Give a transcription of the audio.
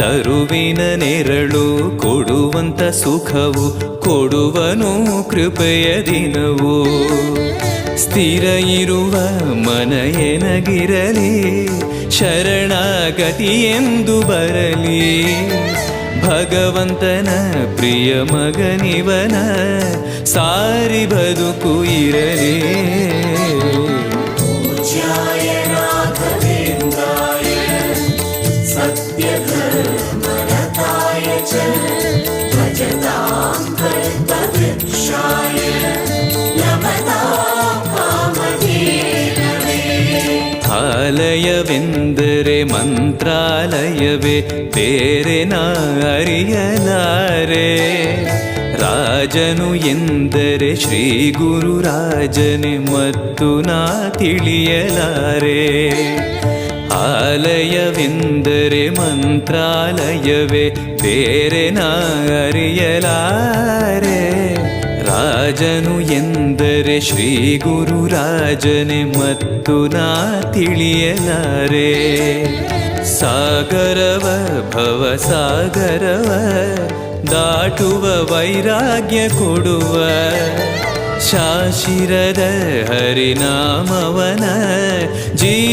ತರುವಿನ ನೆರಳು ಕೊಡುವಂತ ಸುಖವು ಕೊಡುವನು ಕೃಪೆಯ ದಿನವು. ಸ್ಥಿರ ಇರುವ ಮನ ಎನಗಿರಲಿ ಶರಣಾಗತಿ ಎಂದು ಬರಲಿ. ಭಗವಂತನ ಪ್ರಿಯ ಮಗನಿವನ ಸಾರಿ ಬದುಕು ಇರಲಿ. ಆಲಯವೆಂದರೆ ಮಂತ್ರಾಲಯವೇ ಬೇರೆ ನಾ ಅರಿಯಲಾರೆ. ರಾಜನು ಎಂದರೆ ಶ್ರೀ ಗುರು ರಾಜನೇ ಮತ್ತು ನಾ ತಿಳಿಯಲಾರೆ. ಆಲಯವೆಂದರೆ ಮಂತ್ರಾಲಯವೇ ಬೇರೆ ನಾ ಅರಿಯಲಾರೆ. ರಾಜನು ಎಂದರೆ ಶ್ರೀ ಗುರು ರಾಜನೇ ಮತ್ತು ನಾ ತಿಳಿಯಲಾರೆ. ಸಾಗರವ ಭವ ಸಾಗರವ ದಾಟುವ ವೈರಾಗ್ಯ ಕೊಡುವ ಶಾಶಿರದ ಹರಿನಾಮವನ ಜೀವ